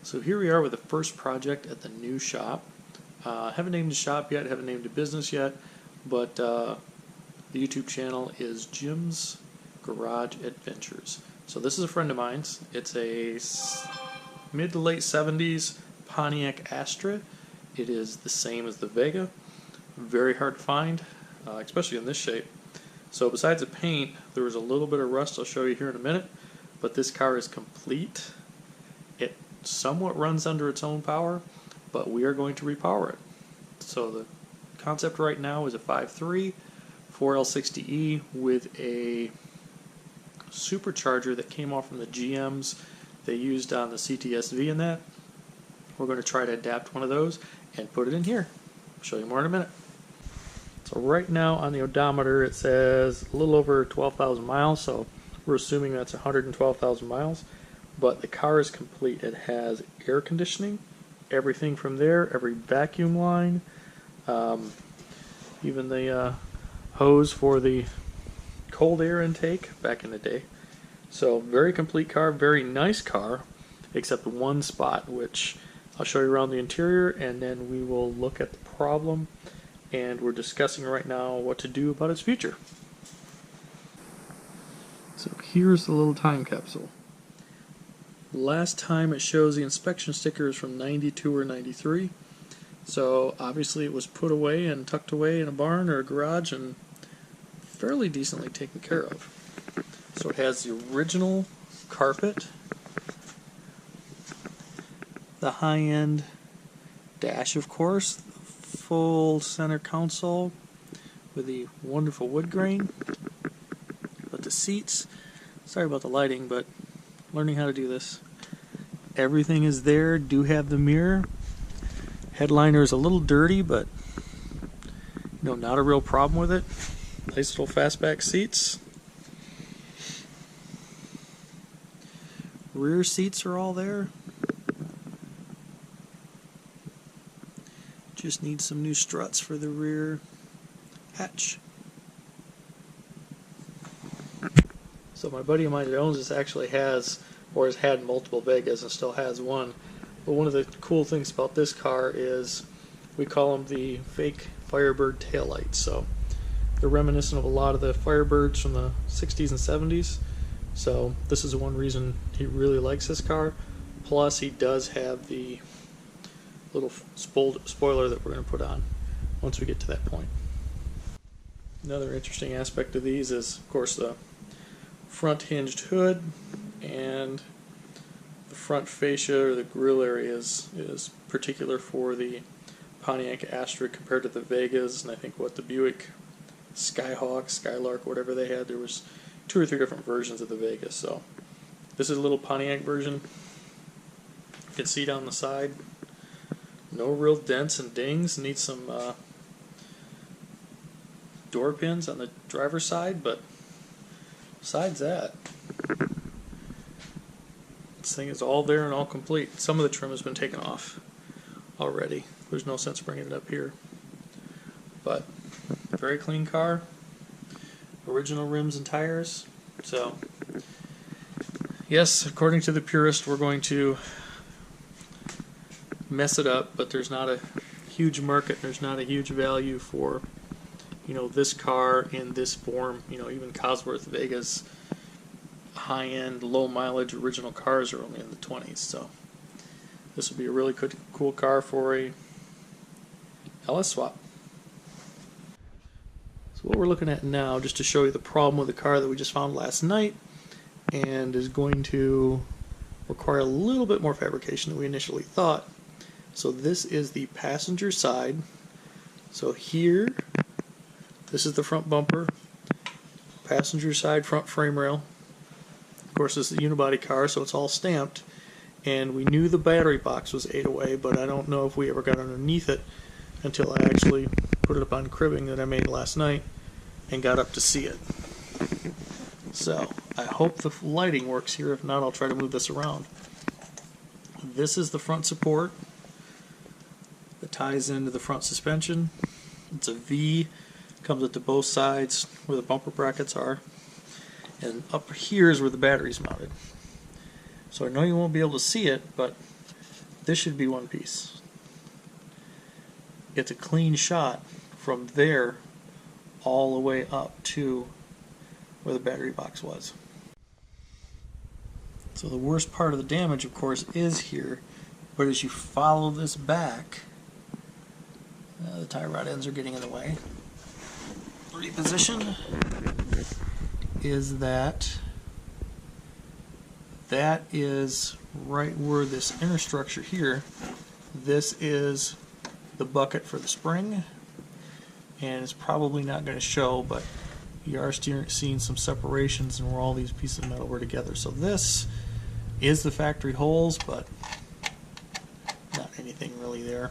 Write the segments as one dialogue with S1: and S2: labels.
S1: So here we are with the first project at the new shop. Haven't named the shop yet, haven't named the business yet, but the YouTube channel is Jim's Garage Adventures. So this is a friend of mine's. It's a mid to late 70s Pontiac Astre. It is the same as the Vega. Very hard to find, especially in this shape. So besides the paint, there was a little bit of rust I'll show you here in a minute, but this car is complete. It somewhat runs under its own power, but we are going to repower it. So the concept right now is a 5.3 4L60E with a supercharger that came off from the GMs they used on the CTSV in that. We're going to try to adapt one of those and put it in here. I'll show you more in a minute. So right now on the odometer it says a little over 12,000 miles, so we're assuming that's 112,000 miles. But the car is complete. It has air conditioning, everything from there, every vacuum line, even the hose for the cold air intake back in the day. So very complete car, very nice car, except one spot, which I'll show you around the interior, and then we will look at the problem, and we're discussing right now what to do about its future. So here's the little time capsule. Last time it shows the inspection stickers from 92 or 93, so obviously it was put away and tucked away in a barn or a garage and fairly decently taken care of. So it has the original carpet, the high-end dash of course, full center console with the wonderful wood grain, but the seats, sorry about the lighting, but learning how to do this. Everything is there, do have the mirror. Headliner is a little dirty, but not a real problem with it. Nice little fastback seats. Rear seats are all there. Just need some new struts for the rear hatch. So my buddy of mine that owns this actually has, or has had multiple Vegas and still has one. But one of the cool things about this car is we call them the fake Firebird taillights. So they're reminiscent of a lot of the Firebirds from the 60s and 70s. So this is one reason he really likes this car. Plus he does have the little spoiler that we're going to put on once we get to that point. Another interesting aspect of these is, of course, the front hinged hood, and the front fascia or the grille area is particular for the Pontiac Astra compared to the Vegas, and I think the Buick Skyhawk, Skylark, whatever they had, there was 2 or 3 different versions of the Vegas. So this is a little Pontiac version. You can see down the side, no real dents and dings. Need some door pins on the driver's side, but besides that, this thing is all there and all complete. Some of the trim has been taken off already. There's no sense bringing it up here. But very clean car. Original rims and tires. So yes, according to the purist, we're going to mess it up, but there's not a huge market, there's not a huge value for this car in this form. Even Cosworth Vegas high-end low mileage original cars are only in the 20s, so this would be a really cool car for a LS swap. So what we're looking at now, just to show you the problem with the car that we just found last night, and is going to require a little bit more fabrication than we initially thought. So this is the passenger side. So here, this is the front bumper, passenger side front frame rail. Of course, this is a unibody car, so it's all stamped. And we knew the battery box was 8 away, but I don't know if we ever got underneath it until I actually put it up on cribbing that I made last night and got up to see it. So I hope the lighting works here. If not, I'll try to move this around. This is the front support that ties into the front suspension. It's a V, comes up to both sides where the bumper brackets are, and up here is where the battery's mounted. So I know you won't be able to see it, but this should be one piece. It's a clean shot from there all the way up to where the battery box was. So the worst part of the damage, of course, is here, but as you follow this back, the tie rod ends are getting in the way. Reposition is that is right where this inner structure here, this is the bucket for the spring, and it's probably not going to show, but you are seeing some separations and where all these pieces of metal were together. So this is the factory holes, but not anything really there.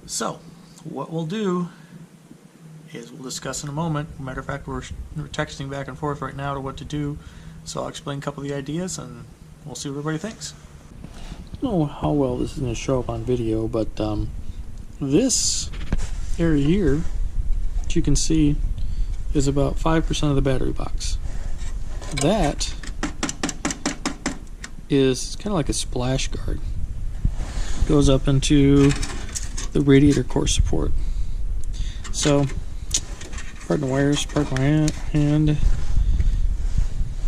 S1: So what we'll do is we'll discuss in a moment. Matter of fact, we're texting back and forth right now to what to do, so I'll explain a couple of the ideas and we'll see what everybody thinks. I don't know how well this is going to show up on video, but this area here, that you can see, is about 5% of the battery box. That is kind of like a splash guard. Goes up into the radiator core support. So, pardon the wires, pardon my hand.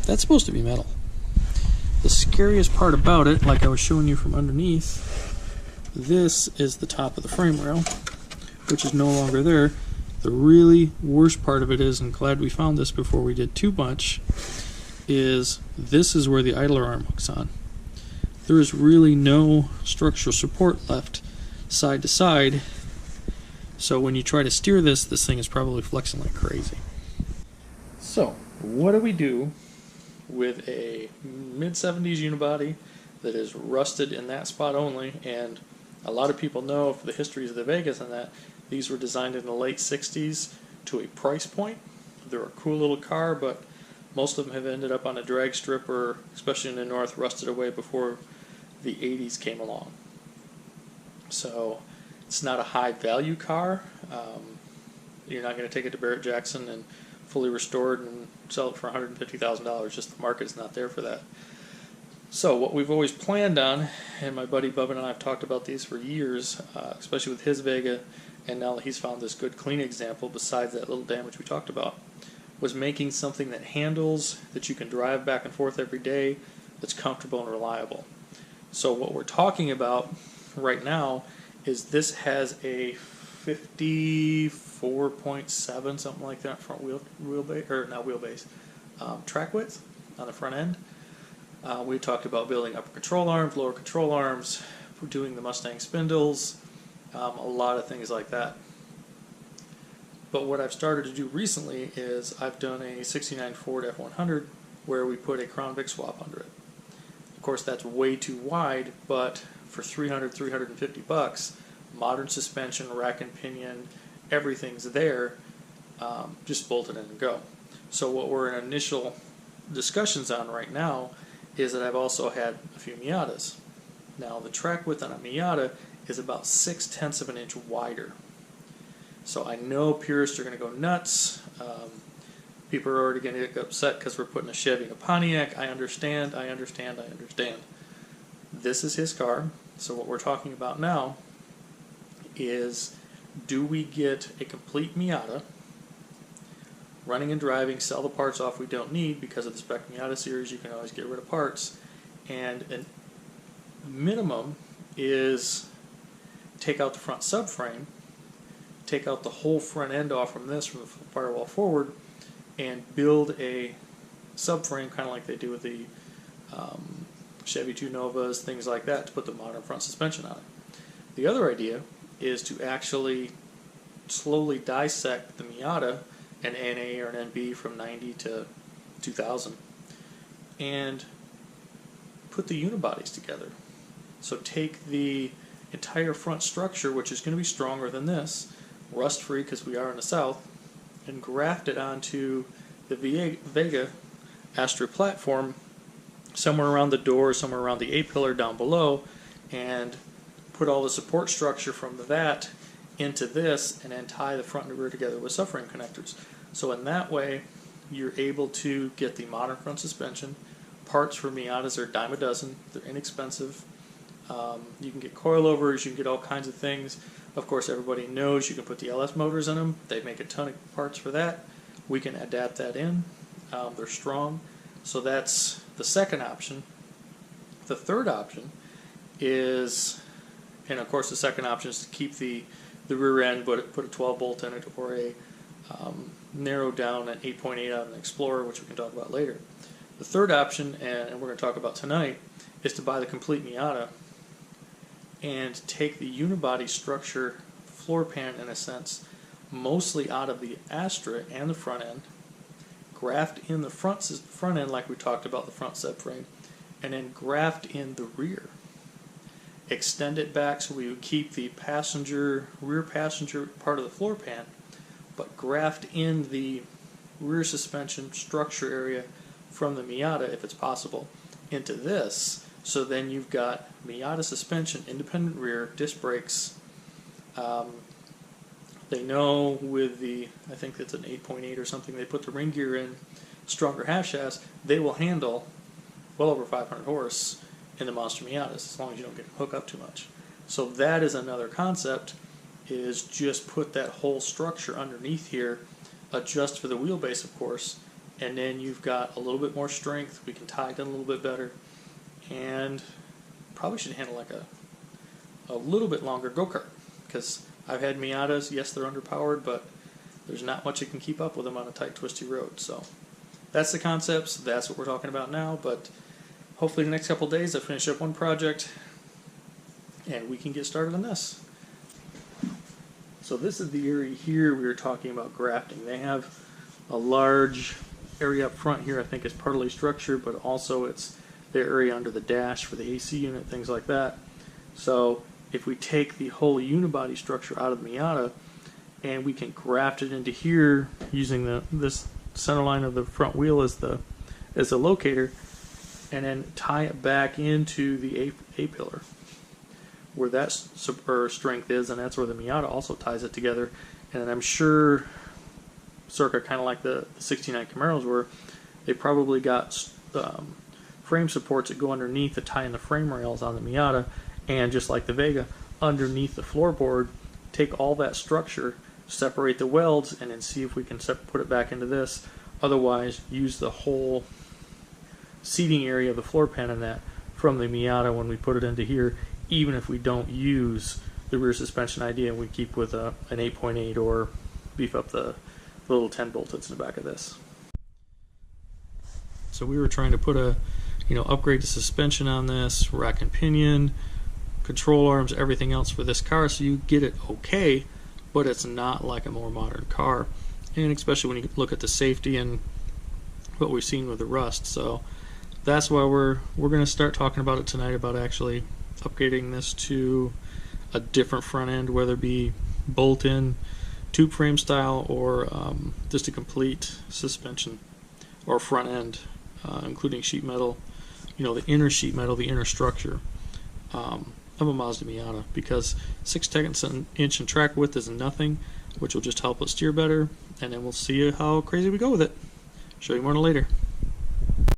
S1: That's supposed to be metal. The scariest part about it, like I was showing you from underneath, this is the top of the frame rail, which is no longer there. The really worst part of it is, and glad we found this before we did too much, is this is where the idler arm hooks on. There is really no structural support left side to side, so when you try to steer this, this thing is probably flexing like crazy. So, what do we do with a mid-70s unibody that is rusted in that spot only? And a lot of people know for the histories of the Vegas and that these were designed in the late 60s to a price point. They're a cool little car, but most of them have ended up on a drag strip, or especially in the north, rusted away before the 80s came along. So it's not a high value car. You're not going to take it to Barrett Jackson and fully restored and sell it for $150,000. Just the market's not there for that. So what we've always planned on, and my buddy Bubba and I have talked about these for years, especially with his Vega, and now that he's found this good clean example besides that little damage we talked about, was making something that handles, that you can drive back and forth every day, that's comfortable and reliable. So what we're talking about right now is this has a 54.7, something like that, front wheelbase, or not wheelbase, track width on the front end. We talked about building upper control arms, lower control arms, doing the Mustang spindles, a lot of things like that. But what I've started to do recently is I've done a 69 Ford F100 where we put a Crown Vic swap under it. Of course, that's way too wide, but for $350, modern suspension, rack and pinion, everything's there, just bolt it in and go. So what we're in initial discussions on right now is that I've also had a few Miatas. Now the track width on a Miata is about 0.6 of an inch wider. So I know purists are going to go nuts. People are already going to get upset because we're putting a Chevy in a Pontiac. I understand. This is his car. So what we're talking about now is, do we get a complete Miata, running and driving, sell the parts off we don't need because of the spec Miata series, you can always get rid of parts, and a minimum is take out the front subframe, take out the whole front end off from this, from the firewall forward, and build a subframe kind of like they do with the Chevy 2 Novas, things like that, to put the modern front suspension on it. The other idea is to actually slowly dissect the Miata, an NA or an NB from 90 to 2000, and put the unibodies together. So take the entire front structure, which is going to be stronger than this, rust-free because we are in the south, and graft it onto the Vega Astre platform somewhere around the door, somewhere around the A-pillar down below, and put all the support structure from that into this, and then tie the front and rear together with subframe connectors. So in that way, you're able to get the modern front suspension. Parts for Miatas are a dime a dozen. They're inexpensive. You can get coilovers, you can get all kinds of things. Of course, everybody knows you can put the LS motors in them. They make a ton of parts for that. We can adapt that in. They're strong. So that's the second option. The third option is, and of course the second option is to keep the rear end, but put a 12 bolt in it, or a narrow down an 8.8 out of an Explorer, which we can talk about later. The third option, and we're going to talk about tonight, is to buy the complete Miata and take the unibody structure, floor pan in a sense, mostly out of the Astra and the front end, graft in the front end like we talked about, the front subframe, and then graft in the rear. Extend it back so we would keep the rear passenger part of the floor pan, but graft in the rear suspension structure area from the Miata, if it's possible, into this. So then you've got Miata suspension, independent rear, disc brakes. They know with the, I think it's an 8.8 or something, they put the ring gear in, stronger half shafts, they will handle well over 500 horse in the Monster Miatas, as long as you don't get hooked up too much. So that is another concept, is just put that whole structure underneath here, adjust for the wheelbase of course, and then you've got a little bit more strength, we can tie it in a little bit better, and probably should handle like a little bit longer go-kart, because I've had Miatas, yes they're underpowered, but there's not much that can keep up with them on a tight twisty road. So that's the concepts, that's what we're talking about now, but hopefully the next couple of days I finish up one project and we can get started on this. So this is the area here we were talking about grafting. They have a large area up front here, I think is partly structure, but also it's the area under the dash for the AC unit, things like that. So if we take the whole unibody structure out of the Miata and we can graft it into here using this center line of the front wheel as the locator, and then tie it back into the A-pillar where that strength is, and that's where the Miata also ties it together. And I'm sure, circa kind of like the 69 Camaros were, they probably got frame supports that go underneath to tie in the frame rails on the Miata, and just like the Vega, underneath the floorboard, take all that structure, separate the welds, and then see if we can put it back into this. Otherwise, use the whole seating area of the floor pan in that from the Miata when we put it into here, even if we don't use the rear suspension idea and we keep with an 8.8 or beef up the little 10 bolt that's in the back of this. So we were trying to put upgrade the suspension on this, rack and pinion, control arms, everything else for this car, so you get it okay, but it's not like a more modern car, and especially when you look at the safety and what we've seen with the rust. So that's why we're going to start talking about it tonight, about actually upgrading this to a different front end, whether it be bolt-in tube frame style or just a complete suspension or front end, including sheet metal, the inner sheet metal, the inner structure of a Mazda Miata, because 6/10 inch in track width is nothing, which will just help us steer better, and then we'll see how crazy we go with it. Show you more later.